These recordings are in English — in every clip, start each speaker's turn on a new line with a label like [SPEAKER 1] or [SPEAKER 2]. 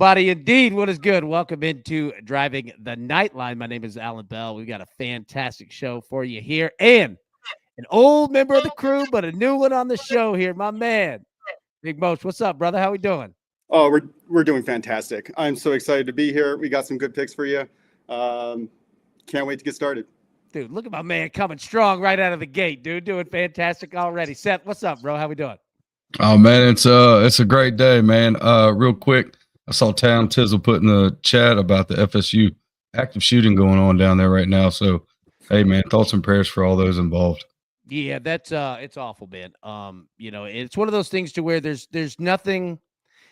[SPEAKER 1] Nobody indeed. What is good? Welcome into Driving the Nightline. My name is Alan Bell. We've got a fantastic show for you here, and an old member of the crew, but a new one on the show here. My man, Big Moshe. What's up, brother? How we doing?
[SPEAKER 2] Oh, we're doing fantastic. I'm so excited to be here. We got some good picks for you. Can't wait to get started.
[SPEAKER 1] Dude, look at my man coming strong right out of the gate, dude. Doing fantastic already. Seth, what's up, bro? How we doing?
[SPEAKER 3] Oh man, it's a great day, man. Real quick, I saw Tam Tizzle put in the chat about the FSU active shooting going on down there right now. So, hey man, thoughts and prayers for all those involved.
[SPEAKER 1] Yeah, that's it's awful, man. It's one of those things to where there's nothing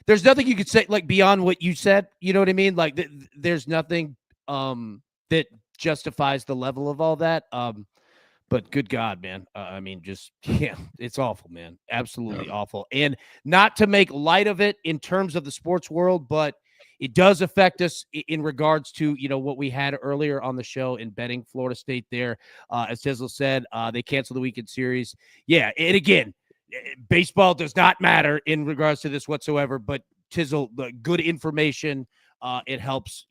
[SPEAKER 1] you could say like beyond what you said. You know what I mean? Like there's nothing that justifies the level of all that. But good God, man. It's awful, man. Absolutely awful. And not to make light of it in terms of the sports world, but it does affect us in regards to, what we had earlier on the show in betting Florida State there. As Tizzle said, they canceled the weekend series. Yeah, and again, baseball does not matter in regards to this whatsoever, but Tizzle, the good information. It helps,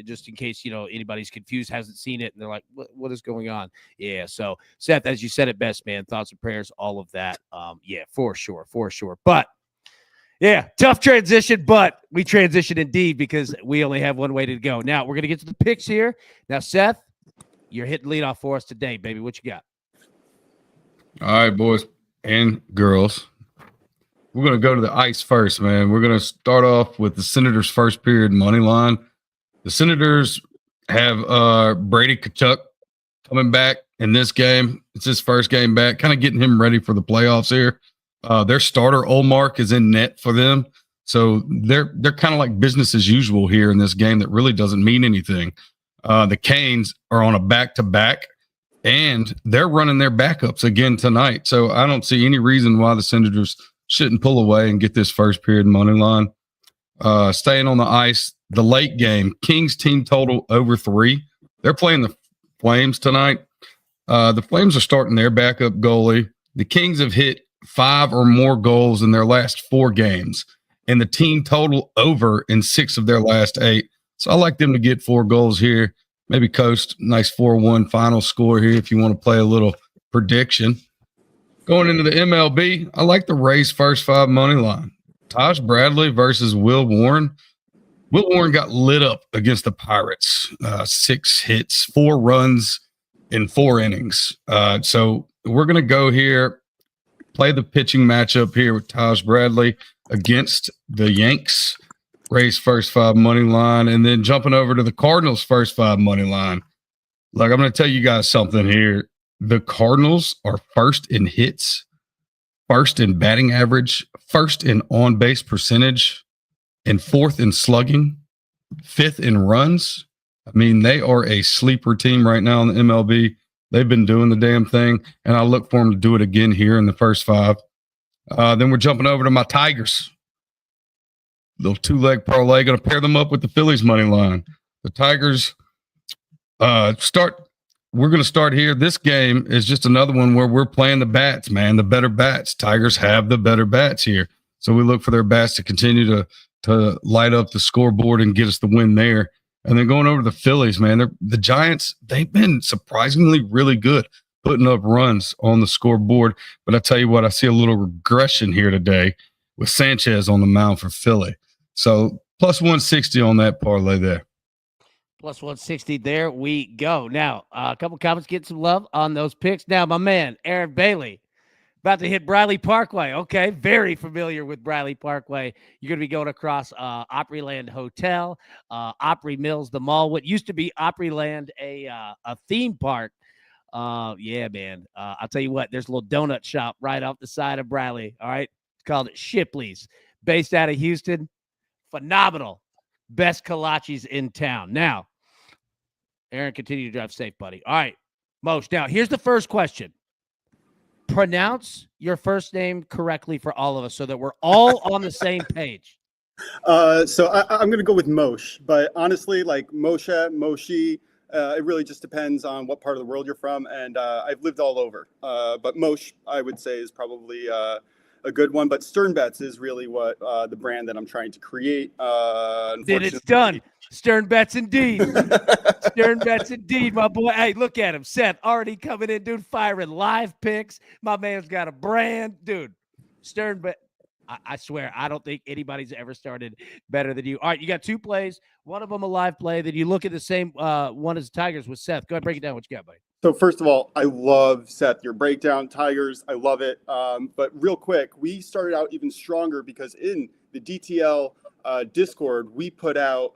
[SPEAKER 1] just in case, anybody's confused, hasn't seen it, and they're like, what is going on? Yeah, so, Seth, as you said it best, man, thoughts and prayers, all of that. Yeah, for sure. But, yeah, tough transition, but we transition indeed because we only have one way to go. Now, we're going to get to the picks here. Now, Seth, you're hitting leadoff for us today, baby. What you got?
[SPEAKER 3] All right, boys and girls. We're going to go to the ice first, man. We're going to start off with the Senators' first period money line. The Senators have Brady Tkachuk coming back in this game. It's his first game back, kind of getting him ready for the playoffs here. Their starter, Olmark, is in net for them. So they're kind of like business as usual here in this game that really doesn't mean anything. The Canes are on a back-to-back, and they're running their backups again tonight. So I don't see any reason why the Senators shouldn't pull away and get this first period money line. Staying on the ice, the late game, Kings team total over 3. They're playing the Flames tonight. The Flames are starting their backup goalie. The Kings have hit 5 or more goals in their last 4 games, and the team total over in 6 of their last 8. So I like them to get 4 goals here. Maybe coast nice 4-1 final score here if you want to play a little prediction. Going into the MLB, I like the Rays first 5 money line. Taj Bradley versus Will Warren. Will Warren got lit up against the Pirates. 6 hits, 4 runs in 4 innings. So we're going to go here, play the pitching matchup here with Taj Bradley against the Yanks. Rays first 5 money line, and then jumping over to the Cardinals first 5 money line. Like, I'm going to tell you guys something here. The Cardinals are first in hits, first in batting average, first in on-base percentage, and 4th in slugging, 5th in runs. I mean, they are a sleeper team right now in the MLB. They've been doing the damn thing, and I look for them to do it again here in the first 5. Then we're jumping over to my Tigers. Little 2-leg parlay, going to pair them up with the Phillies money line. The Tigers We're going to start here. This game is just another one where we're playing the bats, man, the better bats. Tigers have the better bats here. So we look for their bats to continue to light up the scoreboard and get us the win there. And then going over to the Phillies, man, the Giants, they've been surprisingly really good putting up runs on the scoreboard. But I tell you what, I see a little regression here today with Sanchez on the mound for Philly. So plus 160 on that parlay there.
[SPEAKER 1] Plus 160, there we go. Now, a couple comments, get some love on those picks. Now, my man, Aaron Bailey, about to hit Briley Parkway. Okay, very familiar with Briley Parkway. You're going to be going across Opryland Hotel, Opry Mills, the mall, what used to be Opryland, a theme park. Yeah, man. I'll tell you what, there's a little donut shop right off the side of Briley, all right? It's called Shipley's, based out of Houston. Phenomenal. Best kolaches in town. Now, Aaron, continue to drive safe, buddy. All right, Moshe. Now, here's the first question. Pronounce your first name correctly for all of us so that we're all on the same page.
[SPEAKER 2] So I'm going to go with Moshe, but honestly, like Moshe, it really just depends on what part of the world you're from, and I've lived all over. But Moshe, I would say, is probably a good one. But Stern Bets is really what the brand that I'm trying to create.
[SPEAKER 1] Then it's done. Stern Bets indeed. Stern Bets indeed, my boy. Hey, look at him. Seth already coming in, dude, firing live picks. My man's got a brand. Dude, Stern Bet. I swear, I don't think anybody's ever started better than you. All right, you got 2 plays. One of them a live play. Then you look at the same one as the Tigers with Seth. Go ahead, break it down. What you got, buddy?
[SPEAKER 2] So first of all, I love, Seth, your breakdown, Tigers. I love it. But real quick, we started out even stronger because in the DTL Discord, we put out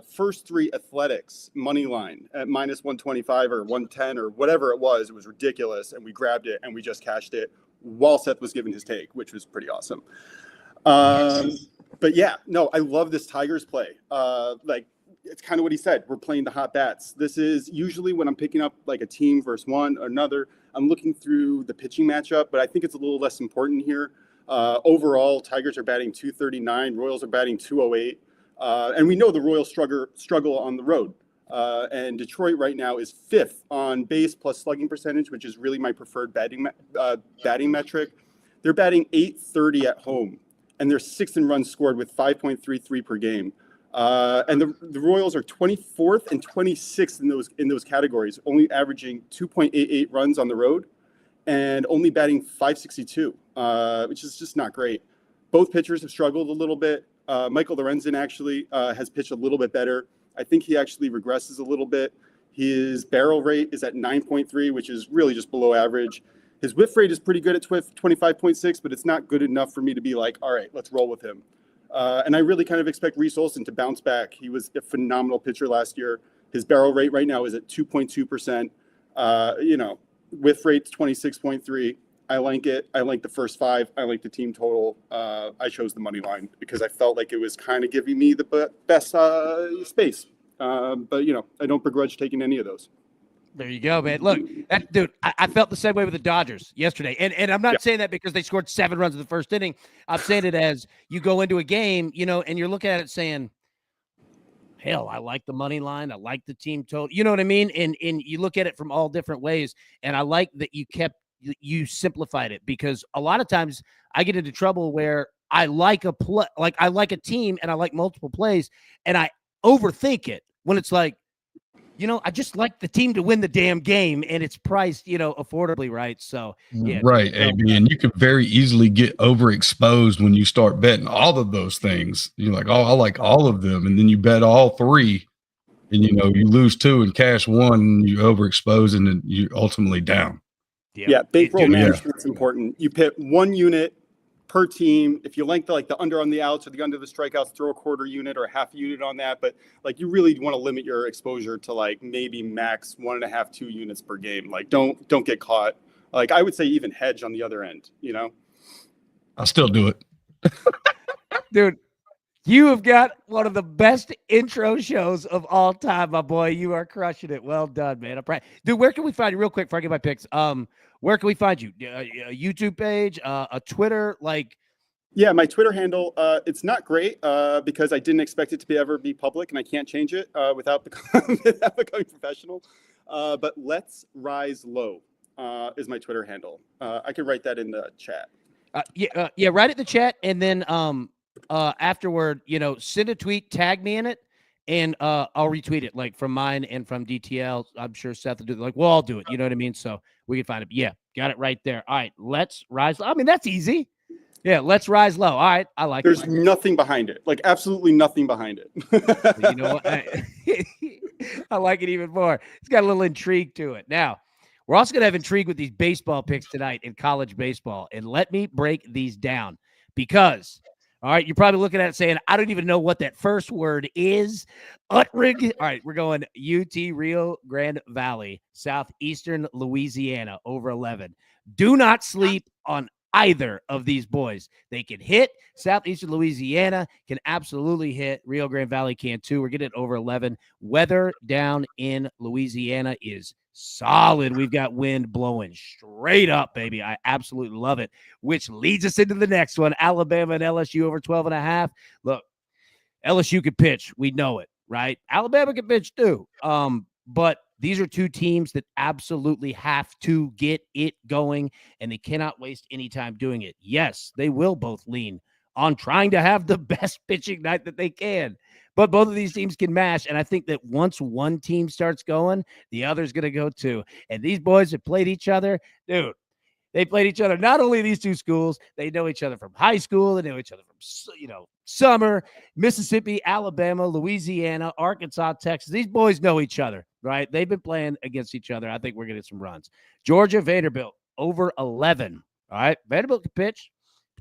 [SPEAKER 2] first 3 athletics money line at minus 125 or 110 or whatever it was. It was ridiculous. And we grabbed it and we just cashed it while Seth was giving his take, which was pretty awesome. But yeah, no, I love this Tigers play. It's kind of what he said. We're playing the hot bats. This is usually when I'm picking up like a team versus one or another, I'm looking through the pitching matchup, but I think it's a little less important here. Overall, Tigers are batting 239, Royals are batting 208. And we know the Royals struggle on the road. And Detroit right now is 5th on base plus slugging percentage, which is really my preferred batting metric. They're batting 830 at home, and they're 6th in runs scored with 5.33 per game. And the Royals are 24th and 26th in those categories, only averaging 2.88 runs on the road and only batting 562, which is just not great. Both pitchers have struggled a little bit. Michael Lorenzen actually has pitched a little bit better. I think he actually regresses a little bit. His barrel rate is at 9.3, which is really just below average. His whiff rate is pretty good at 25.6, but it's not good enough for me to be like, all right, let's roll with him. And I really kind of expect Reese Olson to bounce back. He was a phenomenal pitcher last year. His barrel rate right now is at 2.2%. Whiff rate's 26.3. I like it. I like the first 5. I like the team total. I chose the money line because I felt like it was kind of giving me the best space. But, I don't begrudge taking any of those.
[SPEAKER 1] There you go, man. Look, dude, I felt the same way with the Dodgers yesterday. And I'm not saying that because they scored 7 runs in the first inning. I'm saying it as you go into a game, and you're looking at it saying, hell, I like the money line. I like the team total. You know what I mean? And you look at it from all different ways. And I like that you simplified it, because a lot of times I get into trouble where I like a play, like I like a team and I like multiple plays and I overthink it when it's like, I just like the team to win the damn game, and it's priced, affordably, right? So, yeah.
[SPEAKER 3] Right, AB, and you can very easily get overexposed when you start betting all of those things. You're like, oh, I like all of them, and then you bet all 3, and, you lose 2 and cash 1, and you overexpose, and then you're ultimately down.
[SPEAKER 2] Yeah, bankroll management's important. You pit 1 unit per team. If you like the under on the outs or the under the strikeouts, throw a quarter unit or a half unit on that. But you really want to limit your exposure to maybe max 1.5, 2 units per game. Don't get caught. I would say even hedge on the other end.
[SPEAKER 3] I'll still do it.
[SPEAKER 1] Dude, you have got one of the best intro shows of all time, my boy. You are crushing it. Well done, man. I'm proud. Dude, where can we find you real quick before I get my picks? Where can we find you? A YouTube page, a Twitter,
[SPEAKER 2] Yeah, my Twitter handle, it's not great because I didn't expect it to ever be public, and I can't change it without becoming professional. But Let's Rise Low is my Twitter handle. I can write that in the chat.
[SPEAKER 1] Yeah, write it in the chat, and then afterward, send a tweet, tag me in it, and I'll retweet it, from mine and from DTL. I'm sure Seth will do it. We'll all do it. You know what I mean? So we can find it. Yeah, got it right there. All right, Let's Rise Low. I mean, that's easy. Yeah, Let's Rise Low. All right, I like
[SPEAKER 2] There's
[SPEAKER 1] it.
[SPEAKER 2] There's nothing behind it. Absolutely nothing behind it.
[SPEAKER 1] You know what? I like it even more. It's got a little intrigue to it. Now, we're also going to have intrigue with these baseball picks tonight in college baseball. And let me break these down because, all right, you're probably looking at it saying, I don't even know what that first word is. Utrig. All right, we're going UT Rio Grande Valley, southeastern Louisiana, over 11. Do not sleep on either of these boys. They can hit. Southeastern Louisiana can absolutely hit. Rio Grande Valley can too. We're getting over 11. Weather down in Louisiana is solid. We've got wind blowing straight up, baby. I absolutely love it, which leads us into the next one. Alabama and LSU over 12.5. Look, LSU can pitch. We know it, right? Alabama can pitch too. But these are two teams that absolutely have to get it going, and they cannot waste any time doing it. Yes, they will both lean on trying to have the best pitching night that they can. But both of these teams can mash, and I think that once one team starts going, the other's going to go too. And these boys have played each other. Dude, they played each other. Not only these two schools, they know each other from high school. They know each other from, summer, Mississippi, Alabama, Louisiana, Arkansas, Texas. These boys know each other, right? They've been playing against each other. I think we're going to get some runs. Georgia, Vanderbilt, over 11. All right, Vanderbilt can pitch.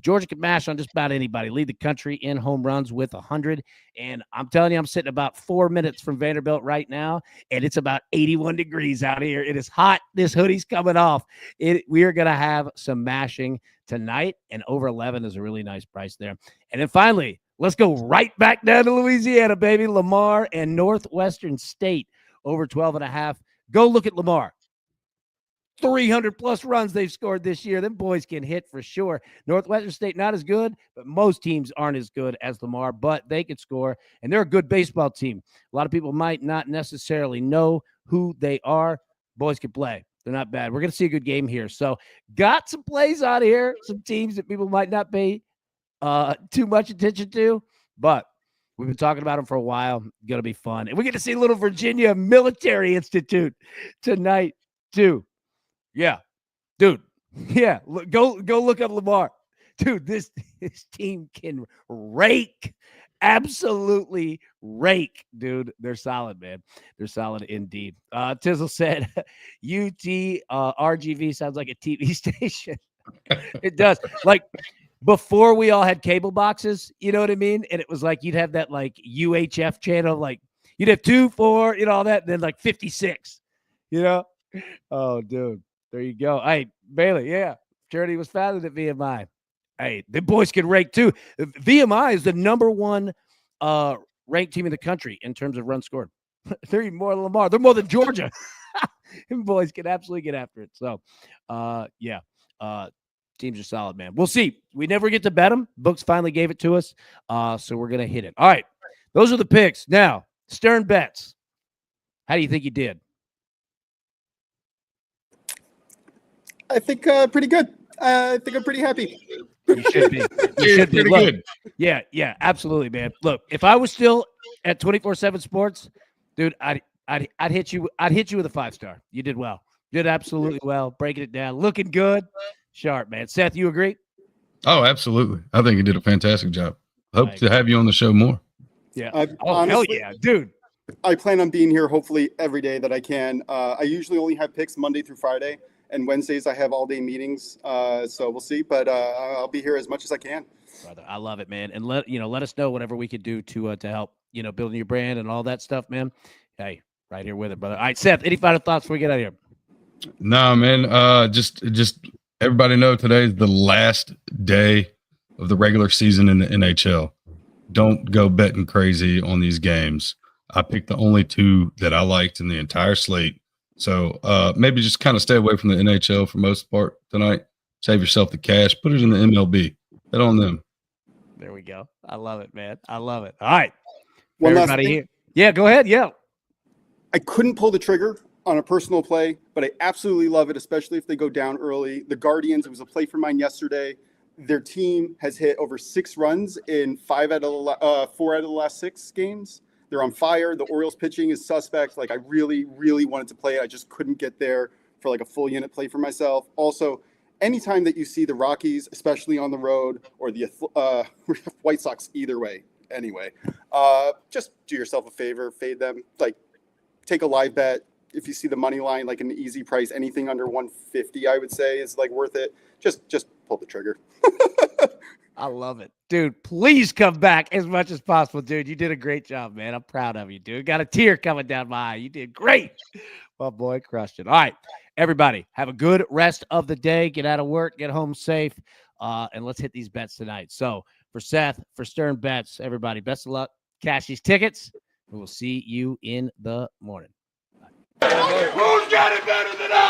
[SPEAKER 1] Georgia can mash on just about anybody. Lead the country in home runs with 100. And I'm telling you, I'm sitting about 4 minutes from Vanderbilt right now, and it's about 81 degrees out here. It is hot. This hoodie's coming off. We are going to have some mashing tonight, and over 11 is a really nice price there. And then finally, let's go right back down to Louisiana, baby. Lamar and Northwestern State, over 12.5. Go look at Lamar. 300-plus runs they've scored this year. Them boys can hit for sure. Northwestern State, not as good, but most teams aren't as good as Lamar, but they could score, and they're a good baseball team. A lot of people might not necessarily know who they are. Boys can play. They're not bad. We're going to see a good game here. So got some plays out here, some teams that people might not pay too much attention to, but we've been talking about them for a while. Going to be fun. And we get to see a little Virginia Military Institute tonight, too. Yeah, dude. Yeah, go look up Lamar. Dude, this team can rake. Absolutely rake, dude. They're solid, man. They're solid indeed. Tizzle said UT RGV sounds like a TV station. It does. Like before we all had cable boxes, you know what I mean? And it was like you'd have that like UHF channel, like you'd have 2, 4, all that, and then like 56, Oh, dude. There you go. Hey, Bailey, yeah. Charity was founded at VMI. Hey, the boys can rake too. VMI is the number one ranked team in the country in terms of runs scored. They're even more than Lamar. They're more than Georgia. Them boys can absolutely get after it. So, yeah. Teams are solid, man. We'll see. We never get to bet them. Books finally gave it to us. So we're going to hit it. All right. Those are the picks. Now, Stern bets. How do you think you did?
[SPEAKER 2] I think pretty good. I think I'm pretty happy.
[SPEAKER 1] You should be. You should be. Look, good. Yeah, absolutely, man. Look, if I was still at 24/7 Sports, dude, I'd hit you. I'd hit you with a 5-star. You did well. You did absolutely well. Breaking it down, looking good, sharp, man. Seth, you agree?
[SPEAKER 3] Oh, absolutely. I think you did a fantastic job. Hope to have you on the show more.
[SPEAKER 1] Yeah. Honestly, hell yeah, dude.
[SPEAKER 2] I plan on being here hopefully every day that I can. I usually only have picks Monday through Friday. And Wednesdays I have all-day meetings, so we'll see. But I'll be here as much as I can.
[SPEAKER 1] Brother, I love it, man. And let us know whatever we could do to help, building your brand and all that stuff, man. Hey, right here with it, brother. All right, Seth, any final thoughts before we get out of here?
[SPEAKER 3] Nah, man. Just everybody know today's the last day of the regular season in the NHL. Don't go betting crazy on these games. I picked the only 2 that I liked in the entire slate. So maybe just kind of stay away from the NHL for most part tonight. Save yourself the cash. Put it in the MLB. Bet on them.
[SPEAKER 1] There we go. I love it, man. I love it. All right.
[SPEAKER 2] One
[SPEAKER 1] everybody here. Yeah, go ahead. Yeah.
[SPEAKER 2] I couldn't pull the trigger on a personal play, but I absolutely love it, especially if they go down early. The Guardians, it was a play for mine yesterday. Their team has hit over 6 runs in 4 out of the last 6 games. They're on fire. The Orioles pitching is suspect. Like I really, really wanted to play it. I just couldn't get there for like a full unit play for myself. Also, anytime that you see the Rockies, especially on the road, or the White Sox, either way, anyway, just do yourself a favor, fade them. Like take a live bet. If you see the money line, like an easy price, anything under 150, I would say is like worth it. Just pull the trigger.
[SPEAKER 1] I love it. Dude, please come back as much as possible, dude. You did a great job, man. I'm proud of you, dude. Got a tear coming down my eye. You did great. Well, boy, crushed it. All right, everybody, have a good rest of the day. Get out of work, get home safe, and let's hit these bets tonight. So for Seth, for Stern Bets, everybody, best of luck. Cash these tickets, and we'll see you in the morning. Bye. Who's got it better than us?